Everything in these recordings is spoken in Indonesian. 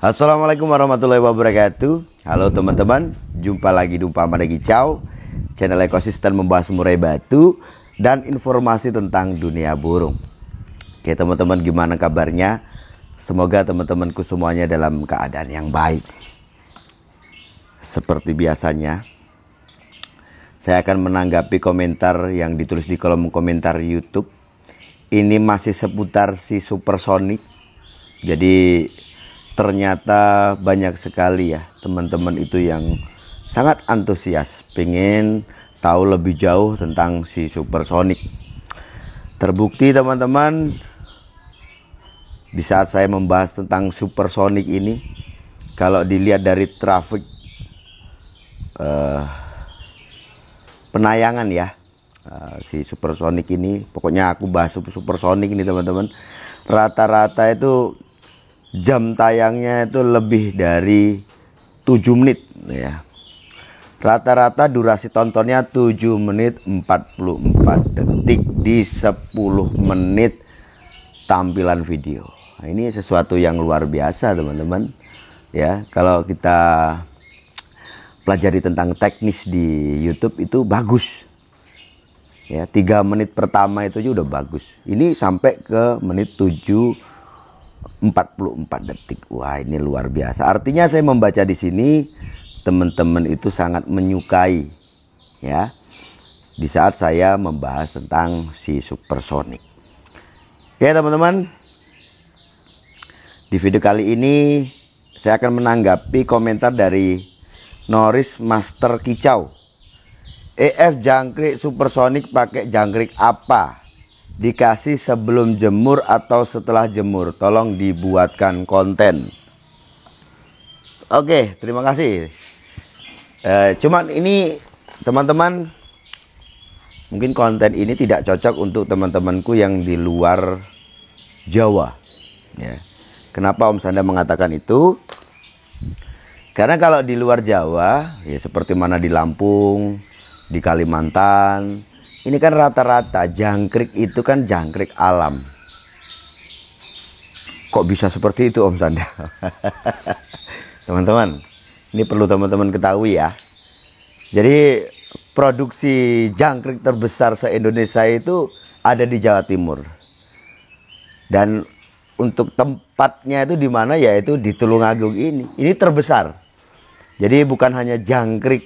Assalamualaikum warahmatullahi wabarakatuh. Halo teman-teman, jumpa lagi di Umpa Mada Kicau, channel ekosistem membahas murai batu dan informasi tentang dunia burung. Oke teman-teman, gimana kabarnya? Semoga teman-temanku semuanya dalam keadaan yang baik. Seperti biasanya, saya akan menanggapi komentar yang ditulis di kolom komentar YouTube. Ini masih seputar si supersonic. Jadi ternyata banyak sekali ya teman-teman itu yang sangat antusias pengen tahu lebih jauh tentang si supersonic. Terbukti teman-teman, di saat saya membahas tentang supersonic ini, kalau dilihat dari traffic penayangan ya, si supersonic ini, pokoknya aku bahas supersonic ini teman-teman, rata-rata itu jam tayangnya itu lebih dari 7 menit ya. Rata-rata durasi tontonnya 7 menit 44 detik di 10 menit tampilan video. Nah, ini sesuatu yang luar biasa teman-teman ya. Kalau kita pelajari tentang teknis di YouTube itu bagus ya. 3 menit pertama itu juga udah bagus. Ini sampai ke menit 44 detik. Wah, ini luar biasa. Artinya saya membaca di sini teman-teman itu sangat menyukai ya di saat saya membahas tentang si supersonic. Oke teman-teman, di video kali ini saya akan menanggapi komentar dari Noris Master Kicau. EF jangkrik supersonic pakai jangkrik apa? Dikasih sebelum jemur atau setelah jemur? Tolong dibuatkan konten. Oke, terima kasih. Cuman ini teman-teman, mungkin konten ini tidak cocok untuk teman-temanku yang di luar Jawa ya. Kenapa Om Sanda mengatakan itu? Karena kalau di luar Jawa ya, seperti mana di Lampung, di Kalimantan, ini kan rata-rata jangkrik itu kan jangkrik alam. Kok bisa seperti itu Om Sanda? Teman-teman, ini perlu teman-teman ketahui ya. Jadi produksi jangkrik terbesar se-Indonesia itu ada di Jawa Timur. Dan untuk tempatnya itu di mana, yaitu di Tulungagung ini. Ini terbesar. Jadi bukan hanya jangkrik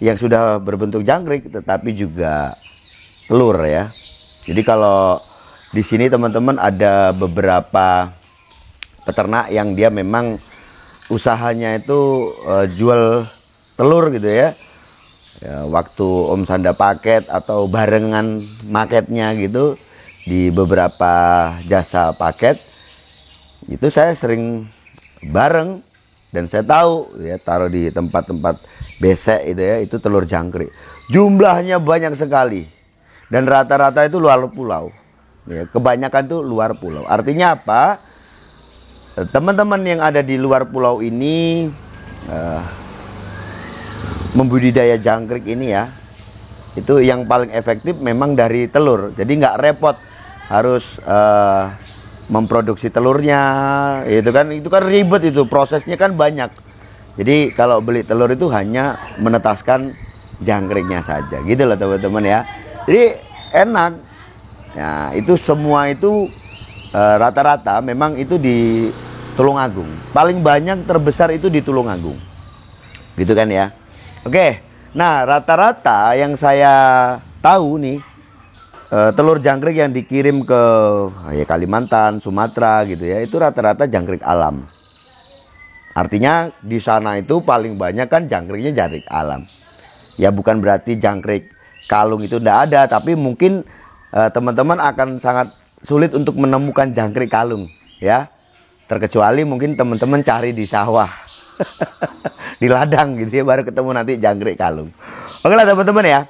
yang sudah berbentuk jangkrik, tetapi juga telur ya. Jadi kalau di sini teman-teman ada beberapa peternak yang dia memang usahanya itu jual telur gitu ya. Waktu Om Sanda paket atau barengan marketnya gitu di beberapa jasa paket, itu saya sering bareng dan saya tahu ya, taruh di tempat-tempat besek itu ya, itu telur jangkrik. Jumlahnya banyak sekali. Dan rata-rata itu luar pulau ya, kebanyakan tuh luar pulau. Artinya apa? Teman-teman yang ada di luar pulau ini membudidaya jangkrik ini ya, itu yang paling efektif memang dari telur. Jadi nggak repot harus memproduksi telurnya, itu kan ribet, itu prosesnya kan banyak. Jadi kalau beli telur itu hanya menetaskan jangkriknya saja gitu loh teman-teman ya. Jadi enak. Nah, itu semua itu rata-rata memang itu di Tulungagung. Paling banyak terbesar itu di Tulungagung. Gitu kan ya. Oke. Nah, rata-rata yang saya tahu nih, telur jangkrik yang dikirim ke ya, Kalimantan, Sumatera gitu ya, itu rata-rata jangkrik alam. Artinya di sana itu paling banyak kan jangkriknya jangkrik alam. Ya bukan berarti jangkrik kalung itu tidak ada, tapi mungkin teman-teman akan sangat sulit untuk menemukan jangkrik kalung ya, terkecuali mungkin teman-teman cari di sawah di ladang gitu ya, baru ketemu nanti jangkrik kalung. Oke lah teman-teman ya.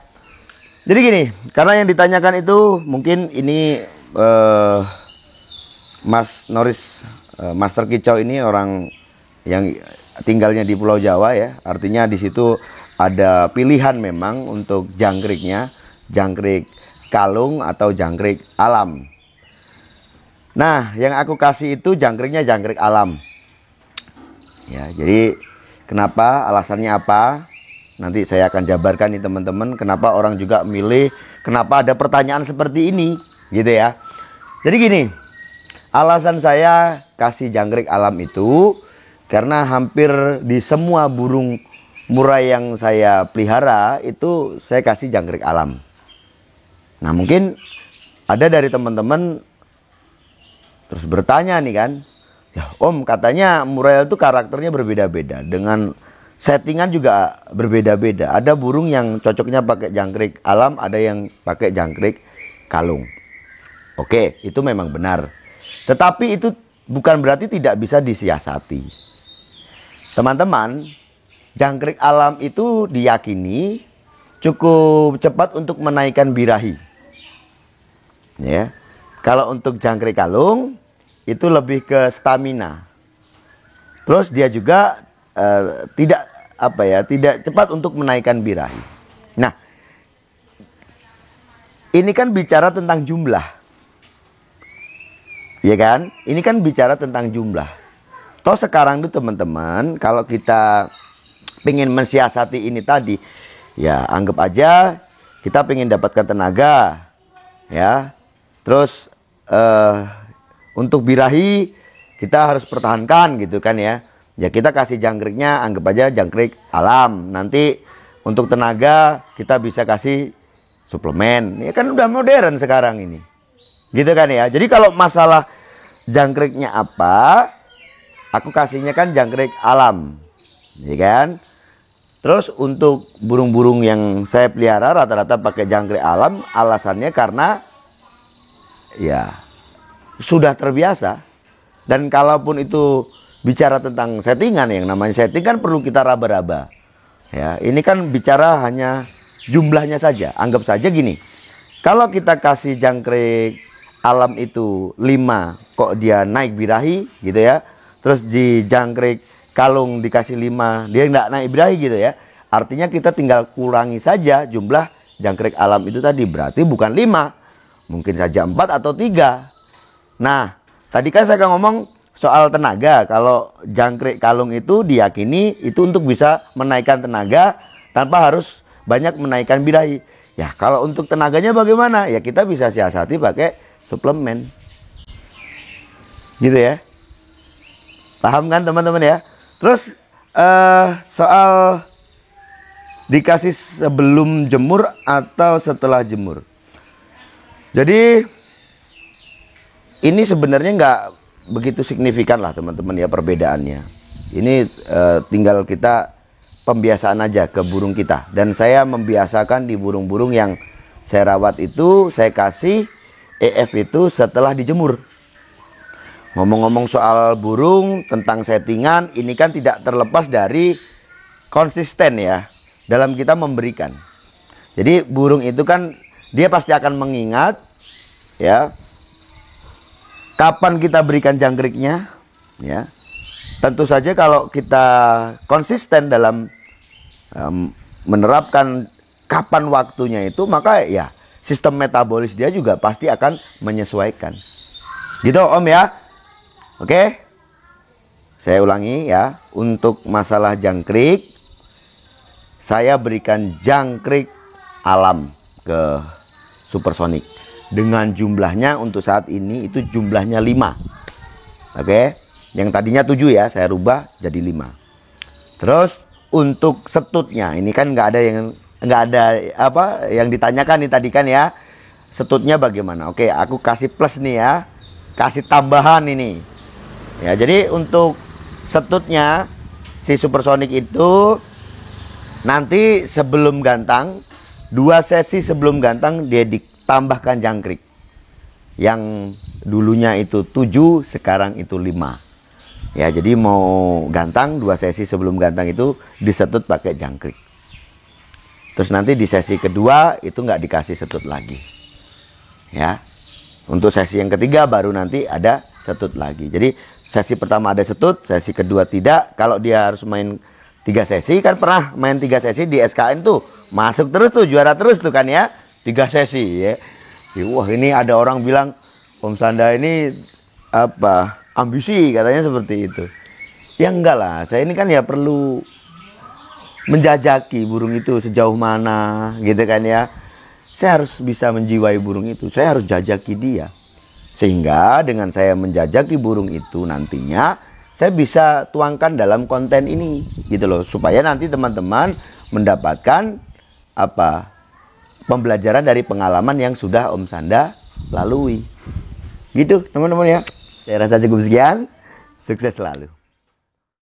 Jadi gini, karena yang ditanyakan itu mungkin ini Mas Noris Master Kicau ini orang yang tinggalnya di Pulau Jawa ya. Artinya di situ ada pilihan memang untuk jangkriknya, jangkrik kalung atau jangkrik alam. Nah, yang aku kasih itu jangkriknya jangkrik alam. Ya, jadi kenapa, alasannya apa? Nanti saya akan jabarkan nih teman-teman, kenapa orang juga milih, kenapa ada pertanyaan seperti ini, gitu ya. Jadi gini, alasan saya kasih jangkrik alam itu karena hampir di semua burung murai yang saya pelihara itu saya kasih jangkrik alam. Nah, mungkin ada dari teman-teman terus bertanya nih kan, ya Om, katanya murai itu karakternya berbeda-beda, dengan settingan juga berbeda-beda. Ada burung yang cocoknya pakai jangkrik alam, ada yang pakai jangkrik kalung. Oke, itu memang benar. Tetapi itu bukan berarti tidak bisa disiasati. Teman-teman, jangkrik alam itu diyakini cukup cepat untuk menaikkan birahi. Ya. Kalau untuk jangkrik kalung itu lebih ke stamina. Terus dia juga tidak cepat untuk menaikkan birahi. Nah, ini kan bicara tentang jumlah. Ya kan? Ini kan bicara tentang jumlah. Toh sekarang tuh teman-teman, kalau kita pengen mensiasati ini tadi, ya anggap aja kita pengen dapatkan tenaga, ya. Terus untuk birahi kita harus pertahankan gitu kan ya. Ya kita kasih jangkriknya, anggap aja jangkrik alam. Nanti untuk tenaga kita bisa kasih suplemen. Ya kan udah modern sekarang ini. Gitu kan ya. Jadi kalau masalah jangkriknya apa, aku kasihnya kan jangkrik alam. Ya kan? Terus untuk burung-burung yang saya pelihara rata-rata pakai jangkrik alam, alasannya karena ya sudah terbiasa. Dan kalaupun itu bicara tentang settingan, yang namanya setting kan perlu kita raba-raba. Ya, ini kan bicara hanya jumlahnya saja. Anggap saja gini. Kalau kita kasih jangkrik alam itu 5, kok dia naik birahi gitu ya. Terus di jangkrik kalung dikasih 5, dia nggak naik birahi gitu ya. Artinya kita tinggal kurangi saja jumlah jangkrik alam itu tadi. Berarti bukan 5, mungkin saja 4 atau 3. Nah, tadi kan saya ngomong soal tenaga. Kalau jangkrik kalung itu diyakini itu untuk bisa menaikkan tenaga tanpa harus banyak menaikkan birahi. Ya, kalau untuk tenaganya bagaimana? Ya kita bisa siasati pakai suplemen. Gitu ya. Paham kan teman-teman ya? Terus soal dikasih sebelum jemur atau setelah jemur. Jadi ini sebenarnya nggak begitu signifikan lah teman-teman ya perbedaannya. Ini tinggal kita pembiasaan aja ke burung kita. Dan saya membiasakan di burung-burung yang saya rawat itu saya kasih EF itu setelah dijemur. Ngomong-ngomong soal burung tentang settingan, ini kan tidak terlepas dari konsisten ya dalam kita memberikan. Jadi burung itu kan dia pasti akan mengingat ya kapan kita berikan jangkriknya ya. Tentu saja kalau kita konsisten dalam menerapkan kapan waktunya itu, maka ya sistem metabolis dia juga pasti akan menyesuaikan. Gitu Om ya. Oke. Saya ulangi ya, untuk masalah jangkrik saya berikan jangkrik alam ke Supersonic dengan jumlahnya untuk saat ini itu jumlahnya 5. Oke. Yang tadinya 7 ya, saya rubah jadi 5. Terus untuk setutnya ini kan nggak ada apa yang ditanyakan nih tadi kan ya. Setutnya bagaimana? Oke, aku kasih plus nih ya. Kasih tambahan ini. Ya, jadi untuk setutnya si Supersonic itu nanti sebelum gantang, 2 sesi sebelum gantang dia ditambahkan jangkrik. Yang dulunya itu 7, sekarang itu 5. Ya, jadi mau gantang 2 sesi sebelum gantang itu disetut pakai jangkrik. Terus nanti di sesi kedua itu nggak dikasih setut lagi. Ya. Untuk sesi yang ketiga baru nanti ada setut lagi. Jadi sesi pertama ada setut, sesi kedua tidak. Kalau dia harus main 3 sesi, kan pernah main 3 sesi di SKN tuh, masuk terus tuh, juara terus tuh kan ya. 3 sesi ya. Wah, ini ada orang bilang Om Sanda ini apa? Ambisi katanya seperti itu. Ya enggak lah, saya ini kan ya perlu menjajaki burung itu sejauh mana gitu kan ya. Saya harus bisa menjiwai burung itu, saya harus jajaki dia. Sehingga dengan saya menjajaki burung itu nantinya saya bisa tuangkan dalam konten ini gitu loh, supaya nanti teman-teman mendapatkan apa? Pembelajaran dari pengalaman yang sudah Om Sanda lalui. Gitu teman-teman ya. Saya rasa cukup sekian. Sukses selalu.